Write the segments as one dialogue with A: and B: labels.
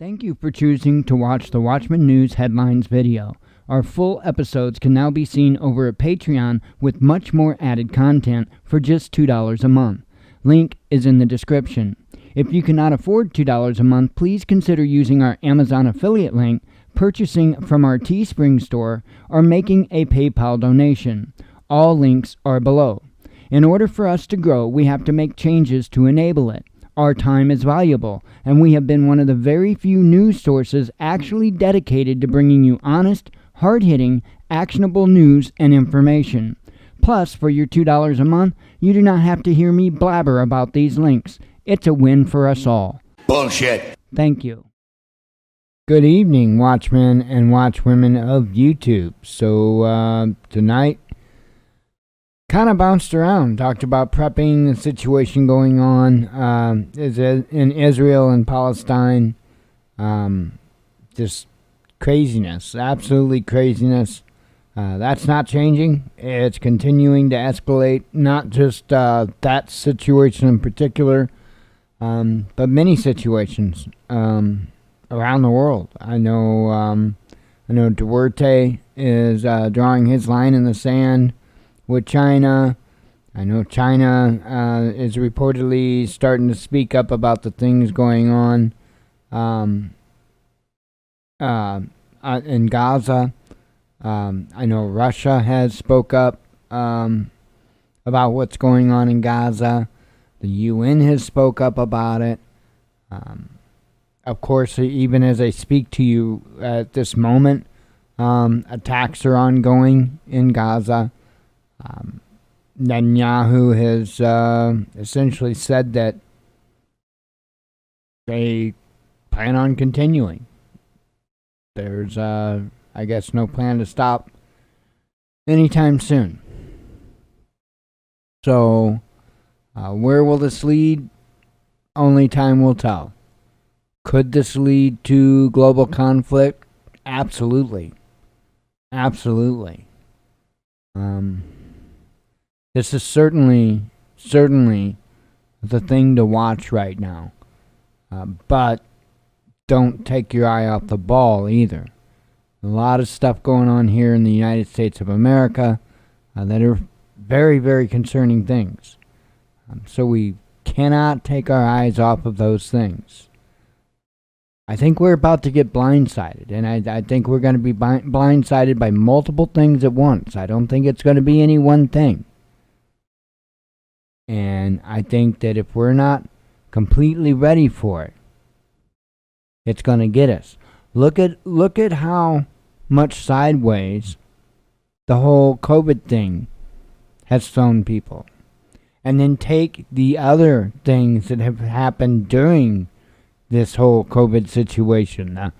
A: Thank you for choosing to watch the Watchman News Headlines video. Our full episodes can now be seen over at Patreon with much more added content for just $2 a month. Link is in the description. If you cannot afford $2 a month, please consider using our Amazon affiliate link, purchasing from our Teespring store, or making a PayPal donation. All links are below. In order for us to grow, we have to make changes to enable it. Our time is valuable, and we have been one of the very few news sources actually dedicated to bringing you honest, hard-hitting, actionable news and information. Plus, for your $2 a month, you do not have to hear me blabber about these links. It's a win for us all.
B: Bullshit.
A: Thank you. Good evening, Watchmen and Watchwomen of YouTube. So, tonight, kind of bounced around, talked about prepping, the situation going on in Israel and Palestine. Just craziness, absolutely craziness. That's not changing. It's continuing to escalate, not just that situation in particular, but many situations around the world. I know Duarte is drawing his line in the sand with China. I know China is reportedly starting to speak up about the things going on in Gaza. I know Russia has spoke up about what's going on in Gaza. The UN has spoke up about it. Of course, even as I speak to you at this moment, attacks are ongoing in Gaza. Netanyahu has essentially said that they plan on continuing. There's, I guess, no plan to stop anytime soon. So, where will this lead? Only time will tell. Could this lead to global conflict? Absolutely. Absolutely. This is certainly the thing to watch right now. But don't take your eye off the ball either. A lot of stuff going on here in the United States of America that are very, very concerning things. So we cannot take our eyes off of those things. I think we're about to get blindsided, and I think we're going to be blindsided by multiple things at once. I don't think it's going to be any one thing. And I think that if we're not completely ready for it, it's going to get us. Look at how much sideways the whole COVID thing has thrown people. And then take the other things that have happened during this whole COVID situation.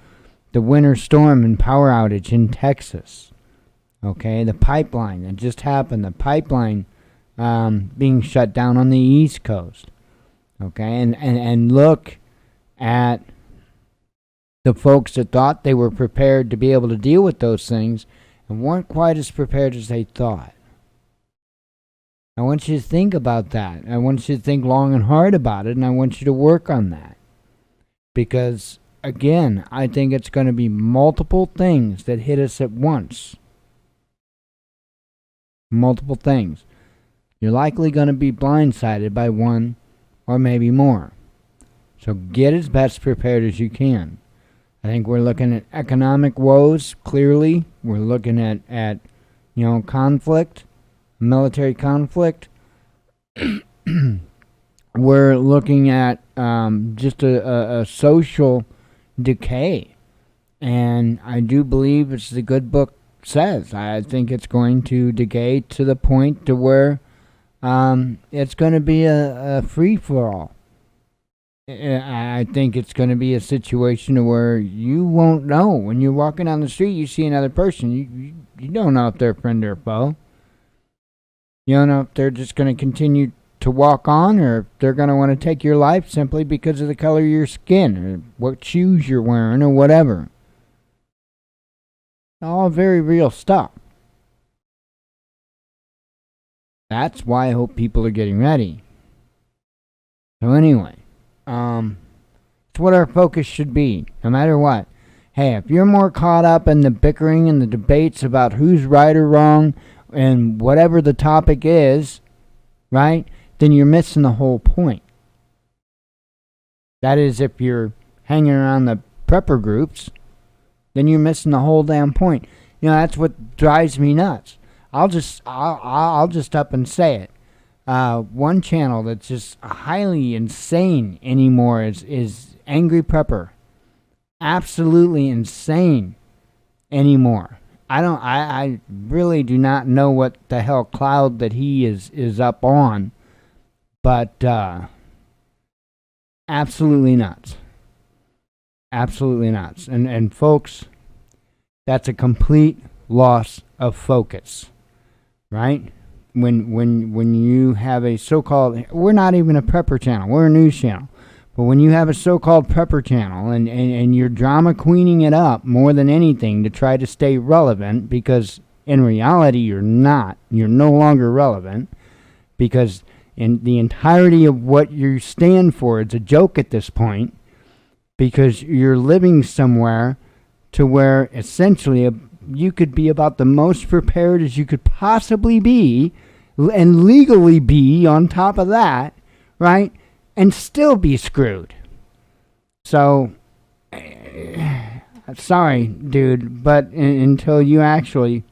A: The winter storm and power outage in Texas. Okay, the pipeline that just happened. The pipeline being shut down on the East Coast. Okay, and look at the folks that thought they were prepared to be able to deal with those things and weren't quite as prepared as they thought. I want you to think about that. I want you to think long and hard about it, and I want you to work on that. Because, again, I think it's going to be multiple things that hit us at once. Multiple things. You're likely going to be blindsided by one or maybe more. So get as best prepared as you can. I think we're looking at economic woes, clearly. We're looking at conflict, military conflict. We're looking at just a social decay. And I do believe, as the good book says, I think it's going to decay to the point to where it's going to be a free-for-all. I think it's going to be a situation where you won't know. When you're walking down the street, you see another person. You don't know if they're a friend or a foe. You don't know if they're just going to continue to walk on, or if they're going to want to take your life simply because of the color of your skin, or what shoes you're wearing, or whatever. All very real stuff. That's why I hope people are getting ready. So anyway, It's what our focus should be, no matter what. Hey, if you're more caught up in the bickering and the debates about who's right or wrong and whatever the topic is, right, then you're missing the whole point. That is, if you're hanging around the prepper groups, then you're missing the whole damn point. You know, that's what drives me nuts. I'll just up and say it. One channel that's just highly insane anymore is Angry Prepper. Absolutely insane anymore. I really do not know what the hell cloud that he is up on, but absolutely nuts. Absolutely nuts. And folks, that's a complete loss of focus, right? When you have a so-called, we're not even a prepper channel, we're a news channel. But when you have a so-called prepper channel and you're drama queening it up more than anything to try to stay relevant, because in reality you're not. You're no longer relevant, because in the entirety of what you stand for, it's a joke at this point, because you're living somewhere to where essentially you could be about the most prepared as you could possibly be, and legally be on top of that, right? And still be screwed. So, sorry, dude, but until you actually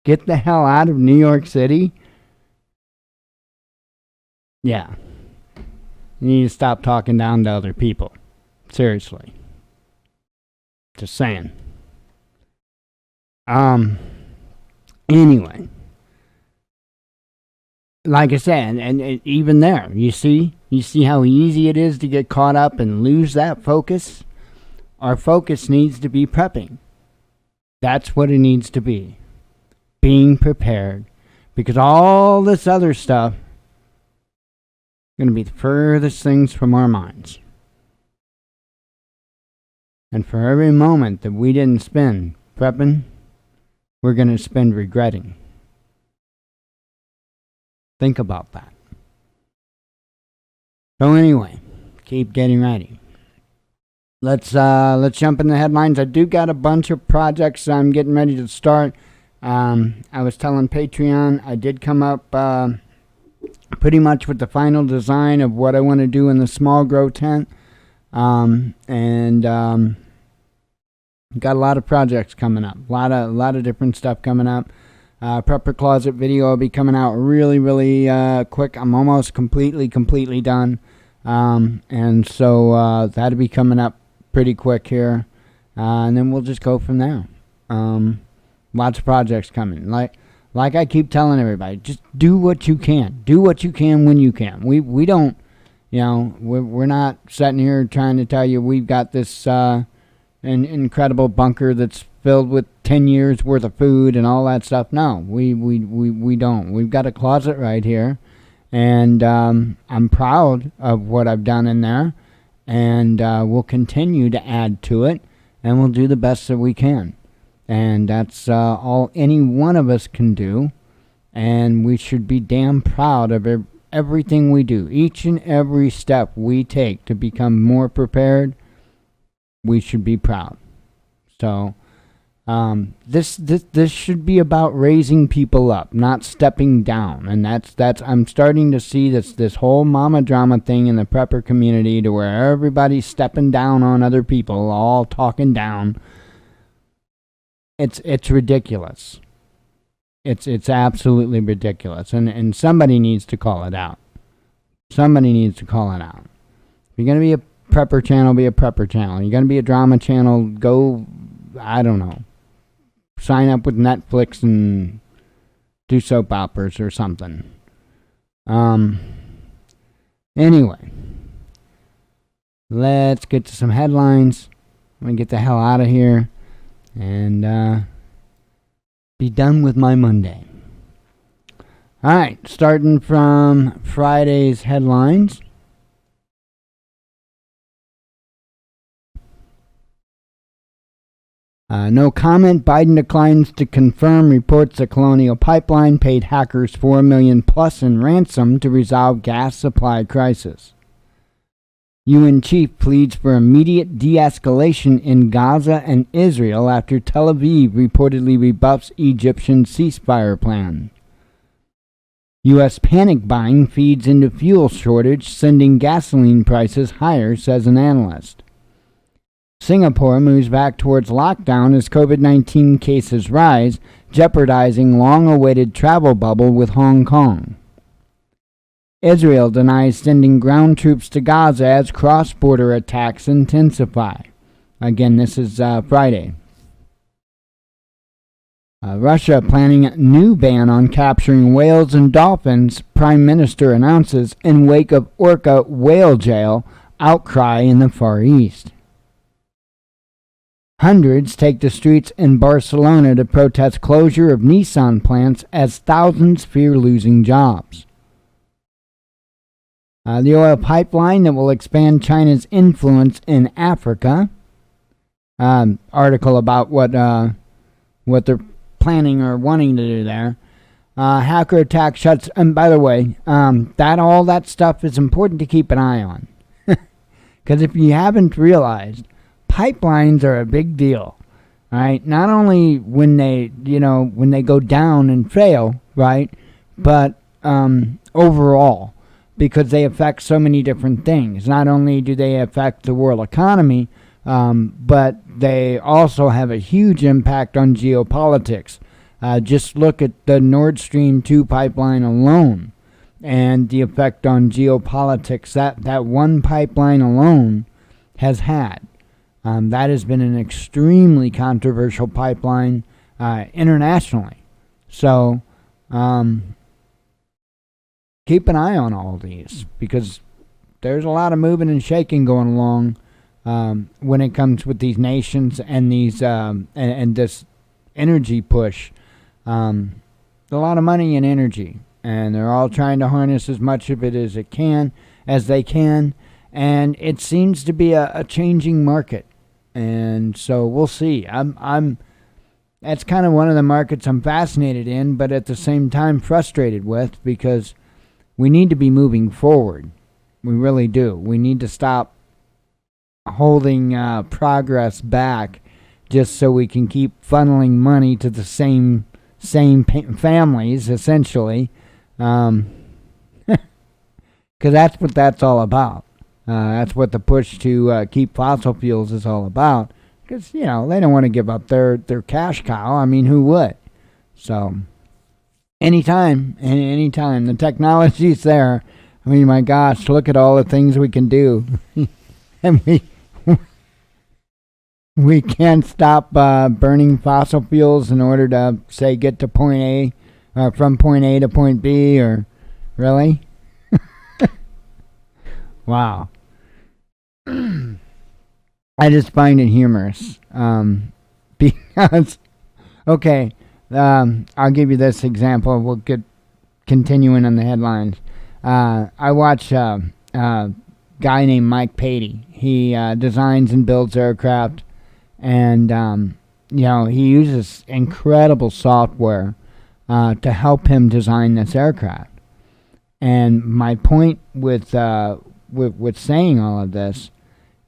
A: get the hell out of New York City, yeah, you need to stop talking down to other people. Seriously. Just saying. Anyway. Like I said, and even there, you see how easy it is to get caught up and lose that focus? Our focus needs to be prepping. That's what it needs to be. Being prepared. Because all this other stuff is going to be the furthest things from our minds. And for every moment that we didn't spend prepping, we're going to spend regretting. Think about that. So anyway, keep getting ready. Let's jump in the headlines. I do got a bunch of projects I'm getting ready to start. I was telling Patreon I did come up pretty much with the final design of what I want to do in the small grow tent, and got a lot of projects coming up. A lot of different stuff coming up. Prepper Closet video will be coming out really quick. I'm almost completely done. And so that'll be coming up pretty quick here. And then we'll just go from there. Lots of projects coming. Like I keep telling everybody, just do what you can. Do what you can when you can. We don't, we're not sitting here trying to tell you we've got this an incredible bunker that's filled with 10 years worth of food and all that stuff. No, we don't. We've got a closet right here, and I'm proud of what I've done in there, and we'll continue to add to it, and we'll do the best that we can. And that's all any one of us can do, and we should be damn proud of everything we do. Each and every step we take to become more prepared, we should be proud. So this should be about raising people up, not stepping down. And that's I'm starting to see this whole mama drama thing in the prepper community, to where everybody's stepping down on other people, all talking down. It's ridiculous. It's absolutely ridiculous. And somebody needs to call it out. Somebody needs to call it out. If you're gonna be a prepper channel, be a prepper channel. You're gonna be a drama channel, go, I don't know, sign up with Netflix and do soap operas or something. Anyway, let's get to some headlines. I'm gonna get the hell out of here and be done with my Monday. Alright, starting from Friday's headlines. No comment. Biden declines to confirm reports the Colonial Pipeline paid hackers $4 million plus in ransom to resolve gas supply crisis. UN chief pleads for immediate de-escalation in Gaza and Israel after Tel Aviv reportedly rebuffs Egyptian ceasefire plan. U.S. panic buying feeds into fuel shortage, sending gasoline prices higher, says an analyst. Singapore moves back towards lockdown as COVID-19 cases rise, jeopardizing long-awaited travel bubble with Hong Kong. Israel denies sending ground troops to Gaza as cross-border attacks intensify. Again, this is Friday. Russia planning new ban on capturing whales and dolphins, Prime Minister announces in wake of orca whale jail, outcry in the Far East. Hundreds take the streets in Barcelona to protest closure of Nissan plants as thousands fear losing jobs. The oil pipeline that will expand China's influence in Africa. Article about what they're planning or wanting to do there. Hacker attack shuts. And by the way, all that stuff is important to keep an eye on, because if you haven't realized, pipelines are a big deal, right? Not only when they go down and fail, right, but overall, because they affect so many different things. Not only do they affect the world economy, but they also have a huge impact on geopolitics. Just look at the Nord Stream 2 pipeline alone and the effect on geopolitics that one pipeline alone has had. That has been an extremely controversial pipeline internationally. So keep an eye on all these, because there's a lot of moving and shaking going along when it comes with these nations and these and this energy push. A lot of money and energy, and they're all trying to harness as much of it as they can, and it seems to be a changing market. And so we'll see. That's kind of one of the markets I'm fascinated in, but at the same time frustrated with, because we need to be moving forward. We really do. We need to stop holding progress back just so we can keep funneling money to the same families, essentially, because that's what that's all about. That's what the push to keep fossil fuels is all about, because they don't want to give up their cash cow. I mean, who would? So anytime the technology's there. I mean, my gosh, look at all the things we can do. And we can't stop burning fossil fuels in order to, say, get to point A, from point A to point B, or really? Wow. I just find it humorous. Because, okay, I'll give you this example. We'll get continuing on the headlines. I watch a guy named Mike Patey. He designs and builds aircraft, and he uses incredible software to help him design this aircraft. And my point with saying all of this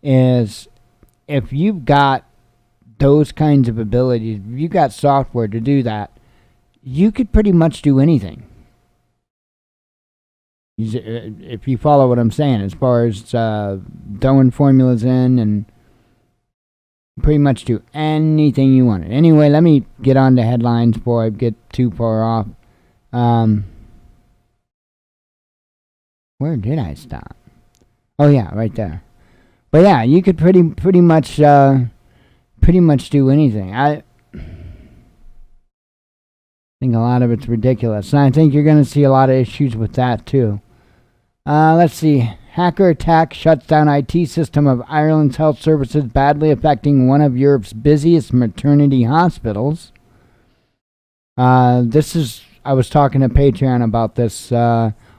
A: is, if you've got those kinds of abilities, if you've got software to do that, you could pretty much do anything. If you follow what I'm saying, as far as throwing formulas in, and pretty much do anything you want. Anyway, let me get on to headlines before I get too far off. Where did I stop? Oh yeah, right there. But yeah, you could pretty much do anything. I think a lot of it's ridiculous, and I think you're going to see a lot of issues with that too. Let's see. Hacker attack shuts down IT system of Ireland's health services, badly affecting one of Europe's busiest maternity hospitals. I was talking to Patreon about this.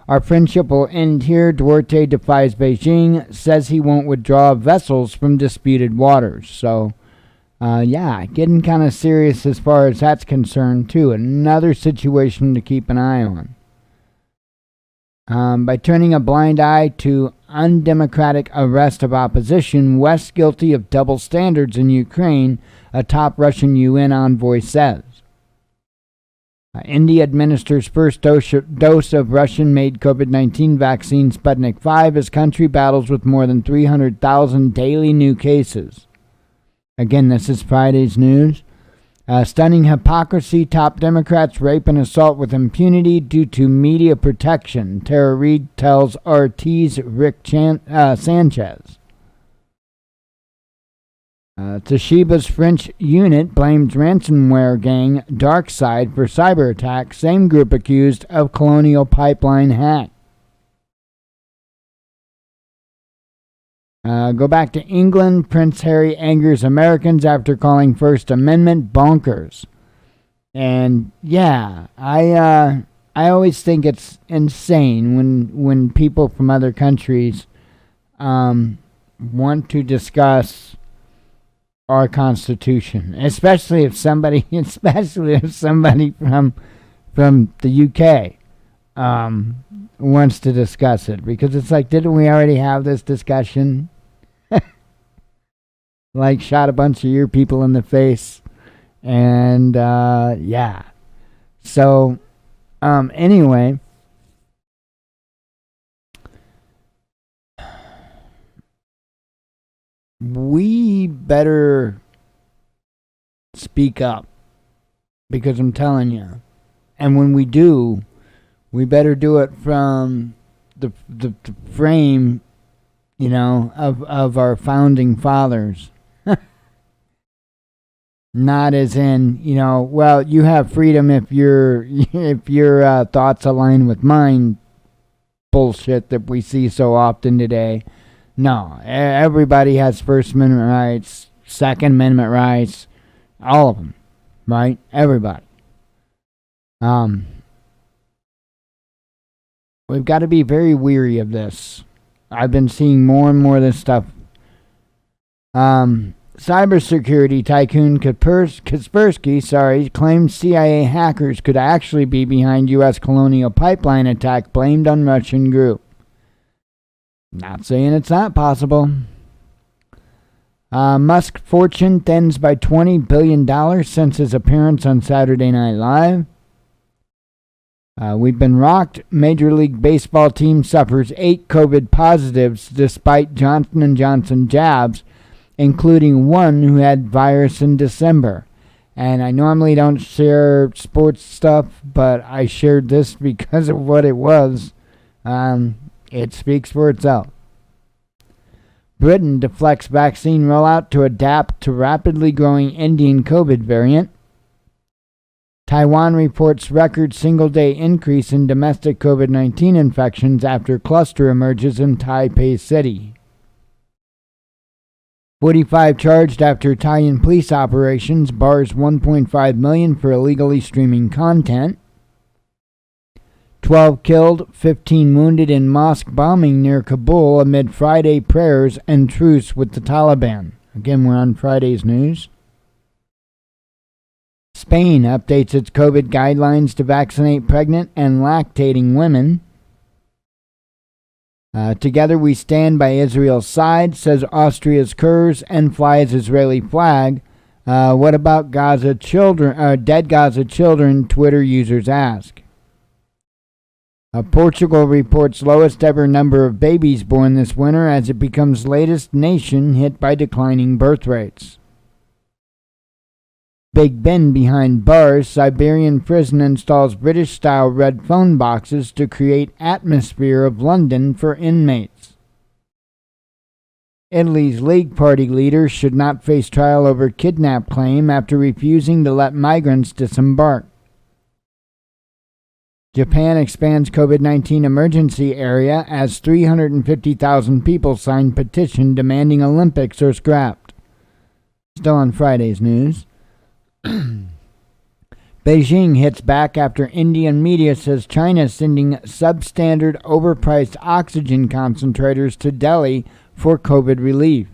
A: Our friendship will end here. Duarte defies Beijing, says he won't withdraw vessels from disputed waters. So, getting kind of serious as far as that's concerned, too. Another situation to keep an eye on. By turning a blind eye to undemocratic arrest of opposition, West guilty of double standards in Ukraine, a top Russian UN envoy says. India administers first dose of Russian-made COVID-19 vaccine Sputnik V as country battles with more than 300,000 daily new cases. Again, this is Friday's news. Stunning hypocrisy. Top Democrats rape and assault with impunity due to media protection. Tara Reid tells RT's Rick Sanchez. Toshiba's French unit blames ransomware gang DarkSide for cyber attack. Same group accused of Colonial Pipeline hack. Go back to England. Prince Harry angers Americans after calling First Amendment bonkers. And yeah, I always think it's insane when people from other countries want to discuss our Constitution, especially if somebody from the UK wants to discuss it, because it's like, didn't we already have this discussion? Like, shot a bunch of your people in the face, and yeah. So anyway, we better speak up, because I'm telling you, and when we do, we better do it from the frame, of our founding fathers. Not as in, well, you have freedom if your thoughts align with mine bullshit that we see so often today. No, everybody has First Amendment rights, Second Amendment rights, all of them, right? Everybody. We've got to be very weary of this. I've been seeing more and more of this stuff. Cybersecurity tycoon Kaspersky, claimed CIA hackers could actually be behind U.S. Colonial Pipeline attack blamed on Russian group. Not saying it's not possible. Musk fortune thins by $20 billion since his appearance on Saturday Night Live. We've been rocked. Major League Baseball team suffers 8 COVID positives despite Johnson & Johnson jabs, including one who had virus in December. And I normally don't share sports stuff, but I shared this because of what it was. It speaks for itself. Britain deflects vaccine rollout to adapt to rapidly growing Indian COVID variant. Taiwan reports record single-day increase in domestic COVID-19 infections after cluster emerges in Taipei City. 45 charged after Italian police operations bars $1.5 million for illegally streaming content. 12 killed, 15 wounded in mosque bombing near Kabul amid Friday prayers and truce with the Taliban. Again, we're on Friday's news. Spain updates its COVID guidelines to vaccinate pregnant and lactating women. Together we stand by Israel's side, says Austria's Kurz, and flies Israeli flag. What about Gaza children? Dead Gaza children, Twitter users ask. Portugal reports lowest ever number of babies born this winter as it becomes latest nation hit by declining birth rates. Big Ben behind bars. Siberian prison installs British-style red phone boxes to create atmosphere of London for inmates. Italy's League Party leader should not face trial over kidnap claim after refusing to let migrants disembark. Japan expands COVID-19 emergency area as 350,000 people sign petition demanding Olympics are scrapped. Still on Friday's news. Beijing hits back after Indian media says China is sending substandard, overpriced oxygen concentrators to Delhi for COVID relief.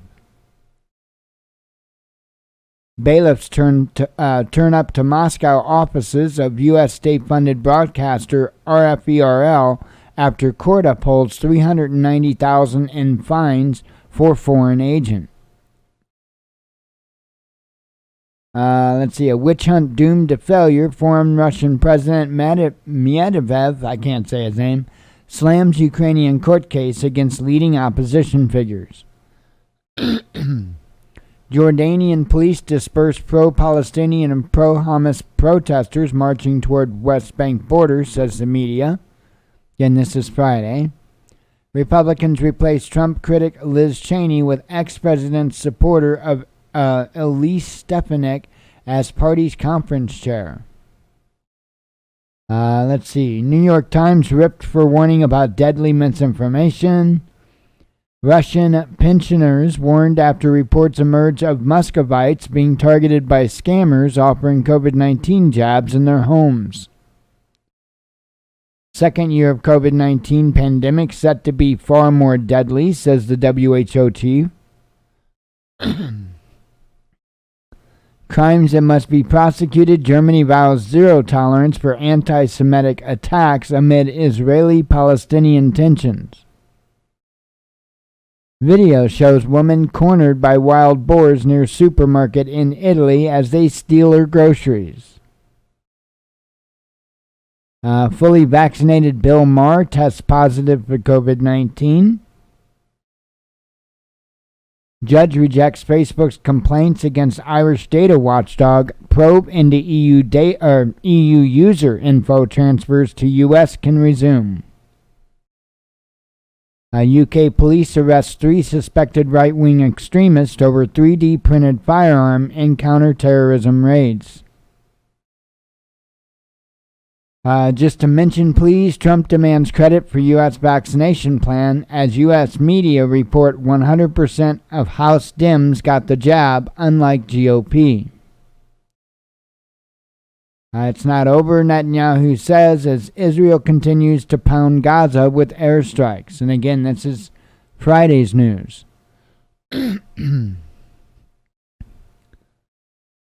A: Bailiffs turn up to Moscow offices of U.S. state-funded broadcaster RFERL after court upholds $390,000 in fines for foreign agent. Let's see. A witch hunt doomed to failure. Foreign Russian President Medvedev, I can't say his name, slams Ukrainian court case against leading opposition figures. Jordanian police disperse pro-Palestinian and pro-Hamas protesters marching toward West Bank border, says the media. Again, this is Friday. Republicans replace Trump critic Liz Cheney with ex-president's supporter of Elise Stefanik as party's conference chair. Let's see. New York Times ripped for warning about deadly misinformation. Russian pensioners warned after reports emerged of Muscovites being targeted by scammers offering COVID-19 jabs in their homes. Second year of COVID-19 pandemic set to be far more deadly, says the WHO chief. Crimes that must be prosecuted. Germany vows zero tolerance for anti-Semitic attacks amid Israeli-Palestinian tensions. Video shows woman cornered by wild boars near supermarket in Italy as they steal her groceries. Fully vaccinated Bill Maher tests positive for COVID-19. Judge rejects Facebook's complaints against Irish data watchdog. Probe into EU user info transfers to US can resume. UK police arrest 3 suspected right-wing extremists over 3D printed firearm in counter-terrorism raids. Just to mention, please, Trump demands credit for U.S. vaccination plan as U.S. media report 100% of House Dems got the jab, unlike GOP. It's not over, Netanyahu says, as Israel continues to pound Gaza with airstrikes. And again, this is Friday's news.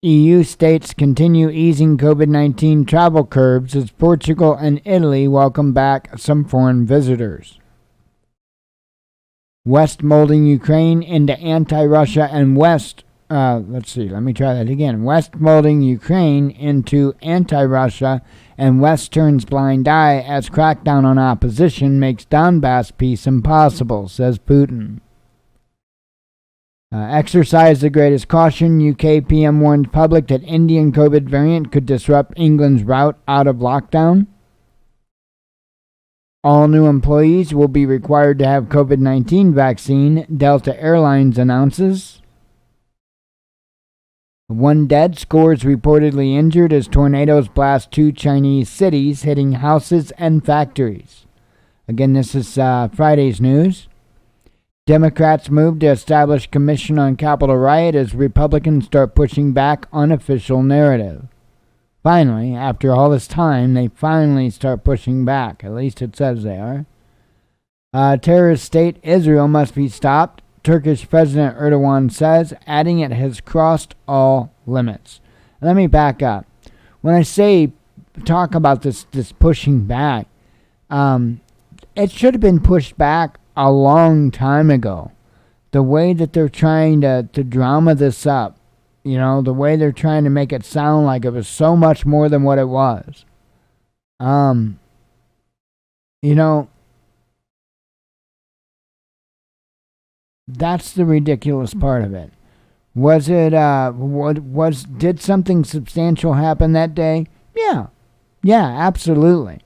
A: EU states continue easing COVID-19 travel curbs as Portugal and Italy welcome back some foreign visitors. West molding Ukraine into anti-Russia and West West molding Ukraine into anti-Russia and West turns blind eye as crackdown on opposition makes Donbass peace impossible, says Putin. Exercise the greatest caution. UK PM warned public that Indian COVID variant could disrupt England's route out of lockdown. All new employees will be required to have COVID-19 vaccine, Delta Airlines announces. 1 dead, scores reportedly injured as tornadoes blast 2 Chinese cities, hitting houses and factories. Again, this is Friday's news. Democrats move to establish commission on Capitol riot as Republicans start pushing back on official narrative. Finally, after all this time, they finally start pushing back. At least it says they are. Terrorist state Israel must be stopped, Turkish President Erdogan says, adding it has crossed all limits. Let me back up. When I say talk about this pushing back, it should have been pushed back a long time ago. The way that they're trying to drama this up, the way they're trying to make it sound like it was so much more than what it was. That's the ridiculous part of it. Did something substantial happen that day? Yeah, absolutely.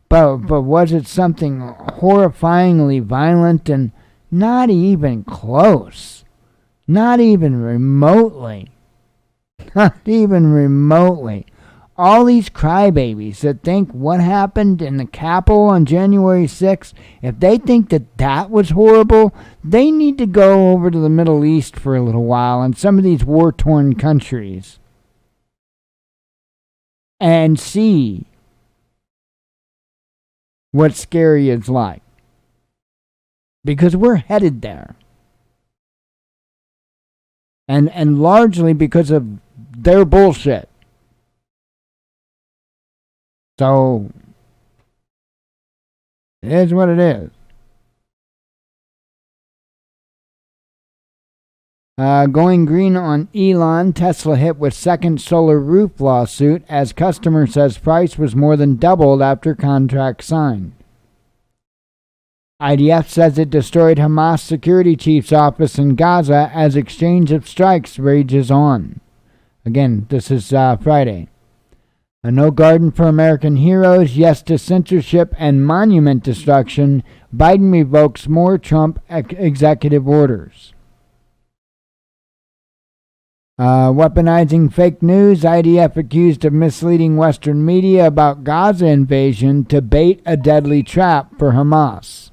A: But was it something horrifyingly violent? And not even close. Not even remotely. Not even remotely. All these crybabies that think what happened in the Capitol on January 6th, if they think that was horrible, they need to go over to the Middle East for a little while in some of these war-torn countries and see what scary is like. Because we're headed there. And largely because of their bullshit. So, It is what it is. Going green on Elon, Tesla hit with second solar roof lawsuit as customer says price was more than doubled after contract signed. IDF says it destroyed Hamas security chief's office in Gaza as exchange of strikes rages on. Again, this is Friday. A no garden for American heroes, yes to censorship and monument destruction. Biden revokes more Trump executive orders. Weaponizing fake news, IDF accused of misleading Western media about Gaza invasion to bait a deadly trap for Hamas.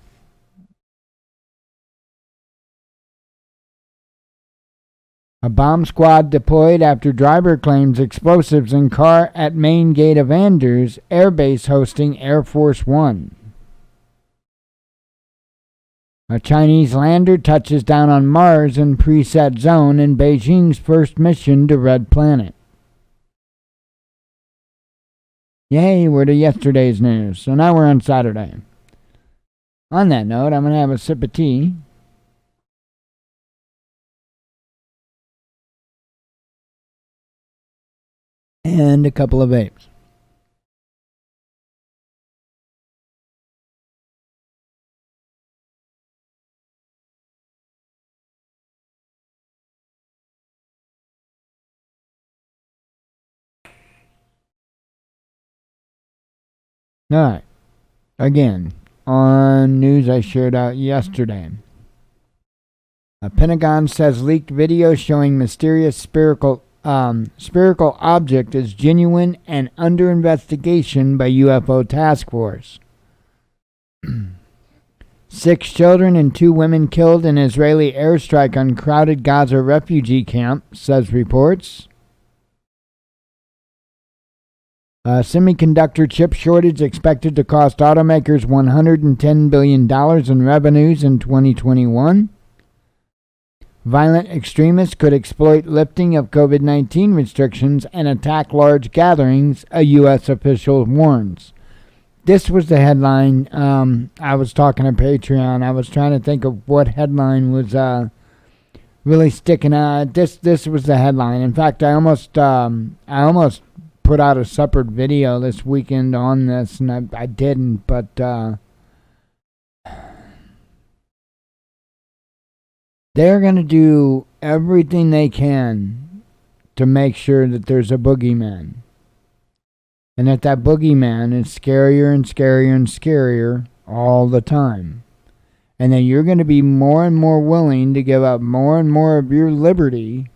A: A bomb squad deployed after driver claims explosives in car at main gate of Andrews Air Base hosting Air Force One. A Chinese lander touches down on Mars in preset zone in Beijing's first mission to Red Planet. Yay, we're to yesterday's news. So now we're on Saturday. On that note, I'm going to have a sip of tea. And a couple of vapes. Alright. Again, on news I shared out yesterday. A Pentagon says leaked video showing mysterious spherical object is genuine and under investigation by UFO task force. 6 children and 2 women killed in Israeli airstrike on crowded Gaza refugee camp, says reports. Semiconductor chip shortage expected to cost automakers $110 billion in revenues in 2021. Violent extremists could exploit lifting of COVID-19 restrictions and attack large gatherings, a U.S. official warns. This was the headline. I was talking to Patreon. I was trying to think of what headline was really sticking out. This was the headline. In fact, I almost put out a separate video this weekend on this, and I didn't, but they're going to do everything they can to make sure that there's a boogeyman. And that boogeyman is scarier and scarier and scarier all the time. And then you're going to be more and more willing to give up more and more of your liberty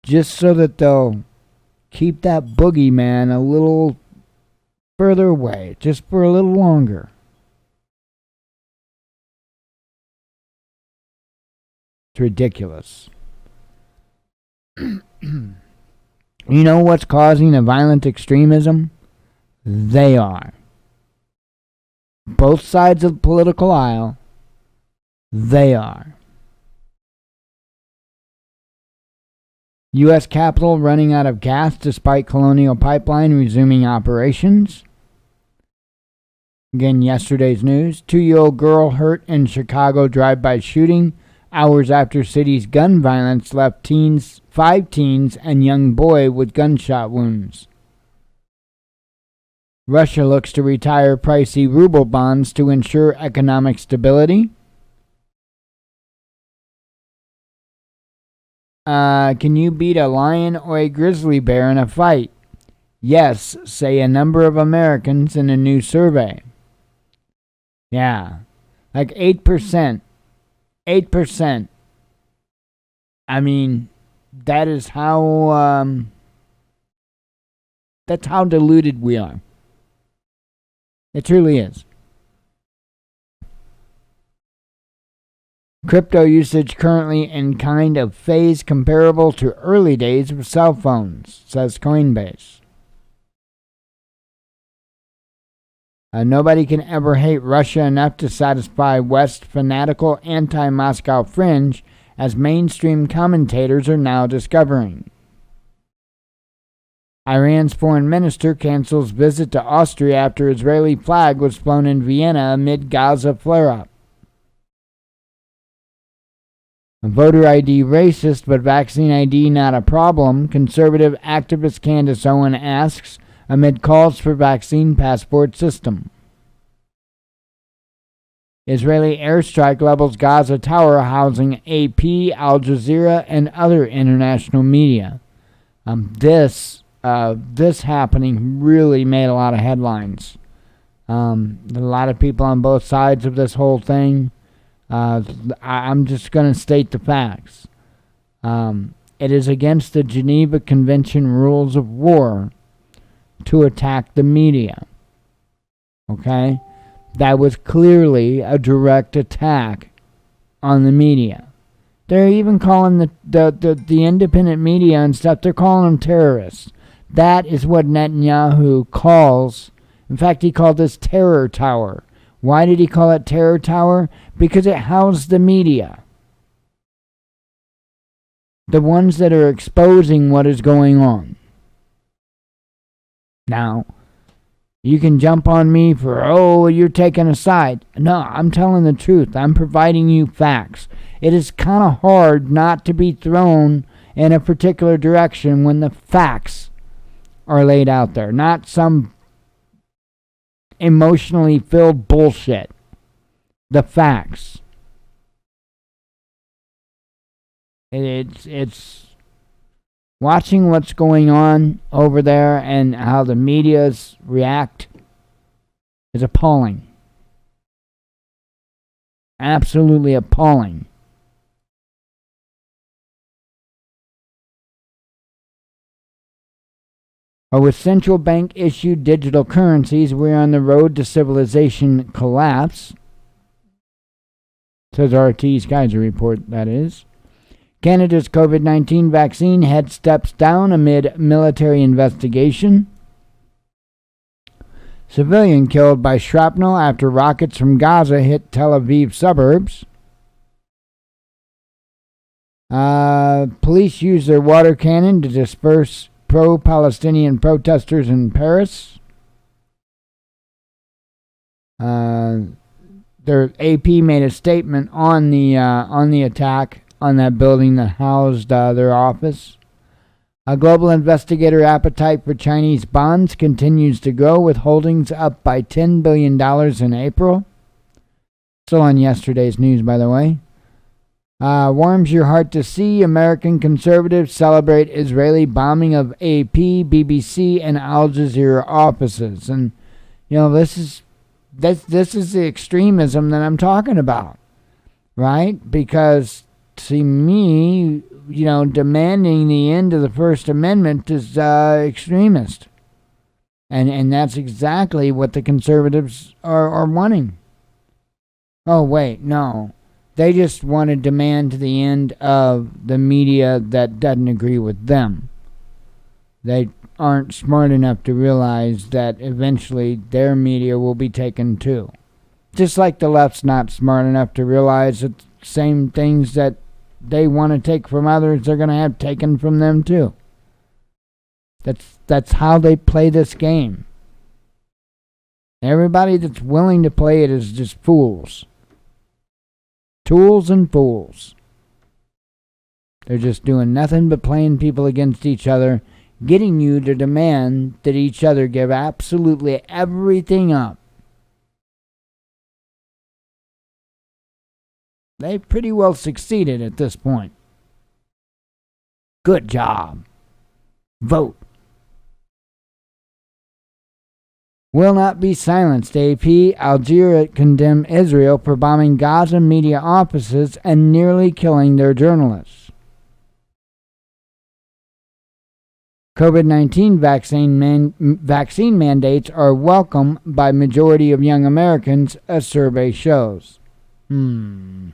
A: just so that they'll keep that boogeyman a little further away, just for a little longer. It's ridiculous. You know what's causing the violent extremism? They are. Both sides of the political aisle, they are. U.S. Capitol running out of gas despite Colonial Pipeline resuming operations. Again, yesterday's news. 2-year-old girl hurt in Chicago drive-by shooting hours after city's gun violence left 5 teens and young boy with gunshot wounds. Russia looks to retire pricey ruble bonds to ensure economic stability. Can you beat a lion or a grizzly bear in a fight? Yes, say a number of Americans in a new survey. Yeah, like 8%. 8%. I mean, that is how, that's how deluded we are. It truly is. Crypto usage currently in kind of phase comparable to early days of cell phones, says Coinbase. Nobody can ever hate Russia enough to satisfy West's fanatical anti-Moscow fringe, as mainstream commentators are now discovering. Iran's foreign minister cancels visit to Austria after Israeli flag was flown in Vienna amid Gaza flare-up. Voter ID racist, but vaccine ID not a problem, conservative activist Candace Owen asks amid calls for vaccine passport system. Israeli airstrike levels Gaza tower housing AP, Al Jazeera, and other international media. This happening really made a lot of headlines. A lot of people on both sides of this whole thing. I'm just going to state the facts. It is against the Geneva Convention rules of war to attack the media. Okay? That was clearly a direct attack on the media. They're even calling the independent media and stuff, they're calling them terrorists. That is what Netanyahu calls. In fact, he called this terror tower. Why did he call it terror tower? Because it housed the media. The ones that are exposing what is going on. Now, you can jump on me for, you're taking a side. No, I'm telling the truth. I'm providing you facts. It is kind of hard not to be thrown in a particular direction when the facts are laid out there, not some emotionally filled bullshit. The facts. It's watching what's going on over there and how the medias react is appalling. Absolutely appalling. With central bank issued digital currencies, we're on the road to civilization collapse. Says RT's Kaiser report, that is. Canada's COVID-19 vaccine head steps down amid military investigation. Civilian killed by shrapnel after rockets from Gaza hit Tel Aviv suburbs. Police used their water cannon to disperse pro-Palestinian protesters in Paris. Their AP made a statement on the attack on that building that housed their office. A global investigator appetite for Chinese bonds continues to grow, with holdings up by $10 billion in April. Still on yesterday's news, by the way. Warms your heart to see American conservatives celebrate Israeli bombing of AP, BBC, and Al Jazeera offices. And, this is the extremism that I'm talking about, right? Because to me, demanding the end of the First Amendment is extremist. And that's exactly what the conservatives are wanting. Oh, wait, no. They just want to demand the end of the media that doesn't agree with them. They aren't smart enough to realize that eventually their media will be taken too. Just like the left's not smart enough to realize that the same things that they want to take from others, they're going to have taken from them too. That's how they play this game. Everybody that's willing to play it is just fools. Tools and fools. They're just doing nothing but playing people against each other, getting you to demand that each other give absolutely everything up. They've pretty well succeeded at this point. Good job. Vote. Will not be silenced. AP, Algeria condemn Israel for bombing Gaza media offices and nearly killing their journalists. COVID-19 vaccine mandates are welcome by majority of young Americans, a survey shows. You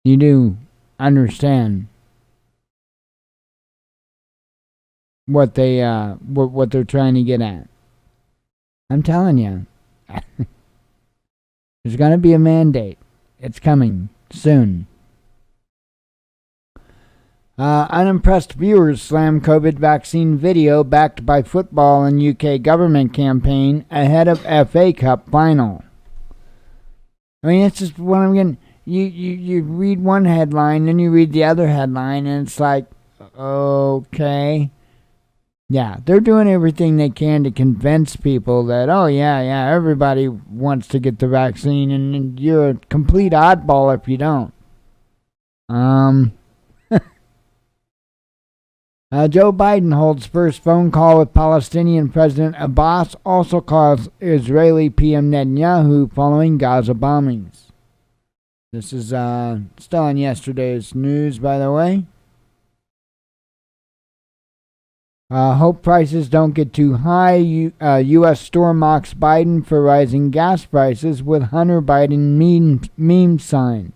A: do understand what they're trying to get at. I'm telling you. There's going to be a mandate. It's coming soon. Unimpressed viewers slam COVID vaccine video backed by football and UK government campaign ahead of FA Cup final. I mean, it's just what I'm getting. You read one headline, then you read the other headline, and it's like, okay. Yeah, they're doing everything they can to convince people that, oh, yeah, everybody wants to get the vaccine, and you're a complete oddball if you don't. Joe Biden holds first phone call with Palestinian President Abbas, also calls Israeli PM Netanyahu following Gaza bombings. This is still on yesterday's news, by the way. Hope prices don't get too high. U.S. store mocks Biden for rising gas prices with Hunter Biden meme sign.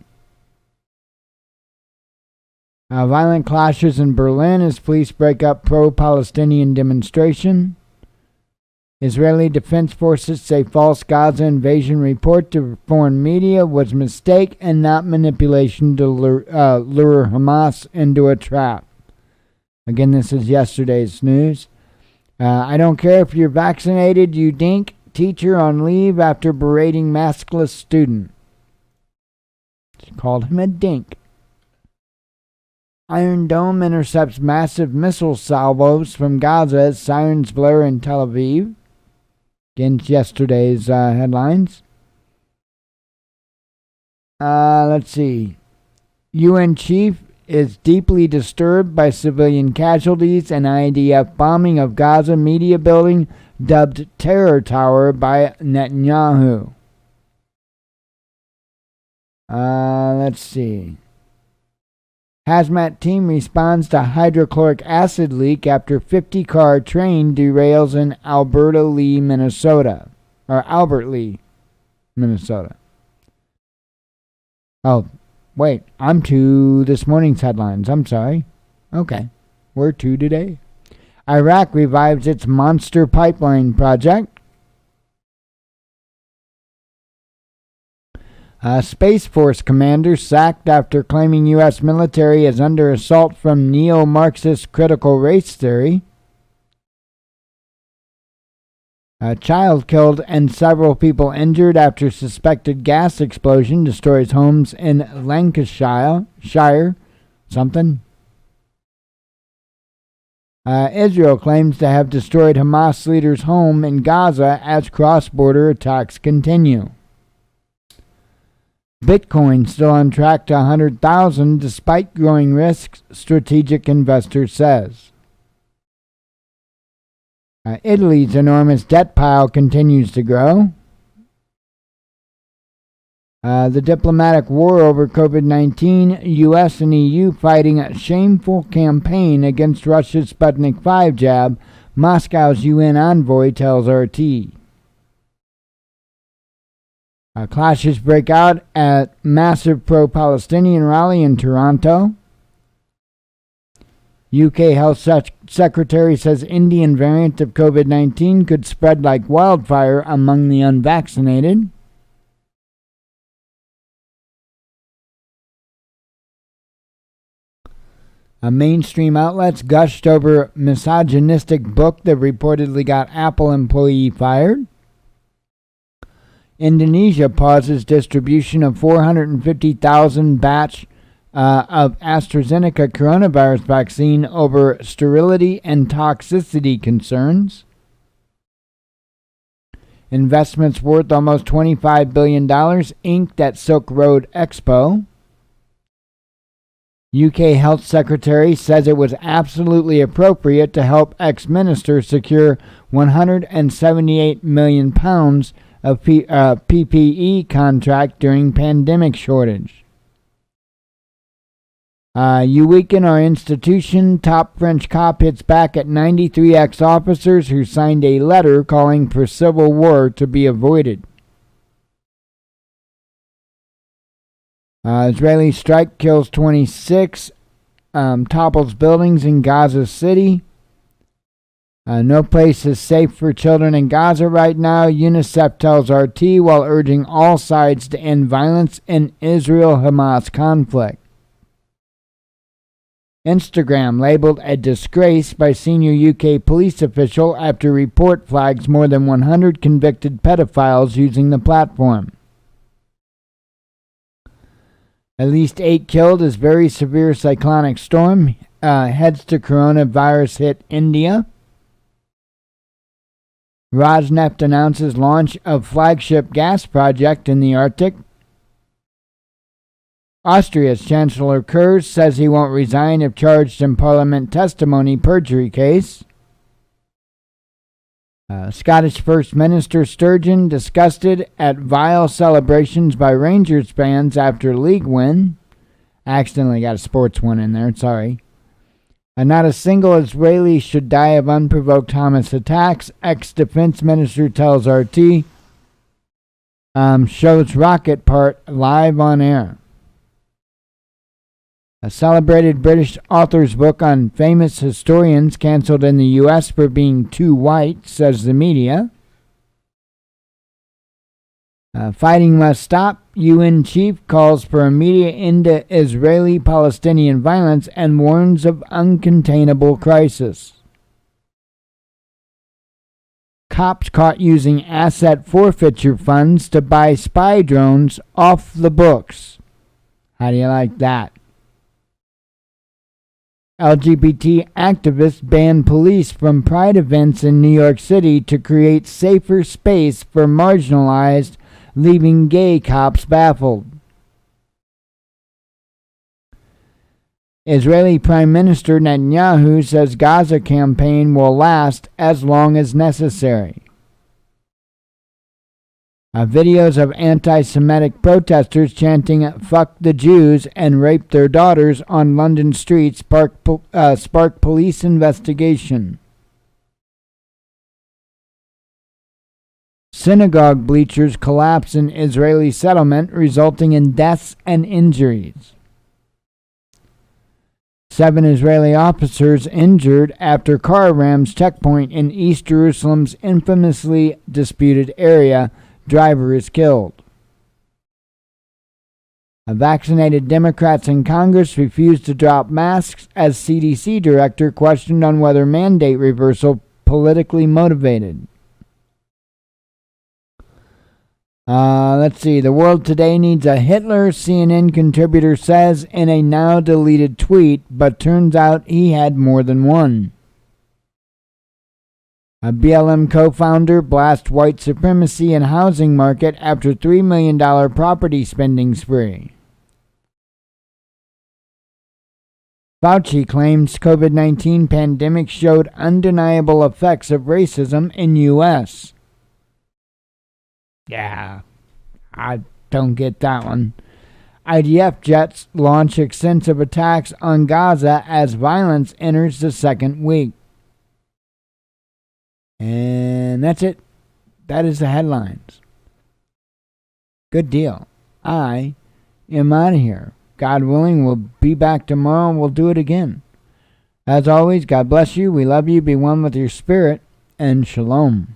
A: Violent clashes in Berlin as police break up pro-Palestinian demonstration. Israeli Defense Forces say false Gaza invasion report to foreign media was mistake and not manipulation to lure Hamas into a trap. Again, this is yesterday's news. I don't care if you're vaccinated, you dink. Teacher on leave after berating maskless student. She called him a dink. Iron Dome intercepts massive missile salvos from Gaza as sirens blare in Tel Aviv. Against yesterday's headlines. Let's see. UN chief is deeply disturbed by civilian casualties and IDF bombing of Gaza media building dubbed Terror Tower by Netanyahu. Let's see. Hazmat team responds to hydrochloric acid leak after 50-car train derails in Albert Lee, Minnesota. Oh, wait, I'm to this morning's headlines. I'm sorry. Okay, we're to today. Iraq revives its monster pipeline project. Space Force commander sacked after claiming U.S. military is under assault from neo-Marxist critical race theory. A child killed and several people injured after suspected gas explosion destroys homes in Lancashire. Something. Israel claims to have destroyed Hamas leader's home in Gaza as cross-border attacks continue. Bitcoin still on track to 100,000 despite growing risks, strategic investor says. Italy's enormous debt pile continues to grow. The diplomatic war over COVID-19, U.S. and EU fighting a shameful campaign against Russia's Sputnik 5 jab, Moscow's UN envoy tells RT. Clashes break out at massive pro-Palestinian rally in Toronto. UK Health Secretary says Indian variant of COVID-19 could spread like wildfire among the unvaccinated. Mainstream outlets gushed over misogynistic book that reportedly got Apple employee fired. Indonesia pauses distribution of 450,000 batch of AstraZeneca coronavirus vaccine over sterility and toxicity concerns. Investments worth almost $25 billion inked at Silk Road Expo. UK Health Secretary says it was absolutely appropriate to help ex-minister secure £178 million of PPE contract during pandemic shortage. You weaken our institution. Top French cop hits back at 93 ex-officers who signed a letter calling for civil war to be avoided. Israeli strike kills 26, topples buildings in Gaza City. No place is safe for children in Gaza right now, UNICEF tells RT, while urging all sides to end violence in Israel-Hamas conflict. Instagram labeled a disgrace by senior UK police official after report flags more than 100 convicted pedophiles using the platform. At least 8 killed as very severe cyclonic storm heads to coronavirus hit India. Rosneft announces launch of flagship gas project in the Arctic. Austria's Chancellor Kurz says he won't resign if charged in Parliament testimony perjury case. Scottish First Minister Sturgeon disgusted at vile celebrations by Rangers fans after league win. Accidentally got a sports one in there, sorry. Not a single Israeli should die of unprovoked Hamas attacks, ex-defense minister tells RT. Shows rocket part live on air. A celebrated British author's book on famous historians canceled in the U.S. for being too white, says the media. Fighting must stop. UN chief calls for immediate end to Israeli-Palestinian violence and warns of uncontainable crisis. Cops caught using asset forfeiture funds to buy spy drones off the books. How do you like that? LGBT activists ban police from pride events in New York City to create safer space for marginalized, leaving gay cops baffled. Israeli Prime Minister Netanyahu says Gaza campaign will last as long as necessary. Videos of anti-Semitic protesters chanting "fuck the Jews" and "rape their daughters" on London streets spark police investigation. Synagogue bleachers collapse in Israeli settlement, resulting in deaths and injuries. 7 Israeli officers injured after car rams checkpoint in East Jerusalem's infamously disputed area. Driver is killed. Vaccinated Democrats in Congress refused to drop masks as CDC director questioned on whether mandate reversal politically motivated. Let's see. The world today needs a Hitler, CNN contributor says in a now deleted tweet, but turns out he had more than one. A BLM co-founder blasts white supremacy in housing market after $3 million property spending spree. Fauci claims COVID-19 pandemic showed undeniable effects of racism in U.S. Yeah, I don't get that one. IDF jets launch extensive attacks on Gaza as violence enters the second week. And that's it. That is the headlines. Good deal. I am out of here. God willing, we'll be back tomorrow and we'll do it again. As always, God bless you. We love you. Be one with your spirit. And shalom.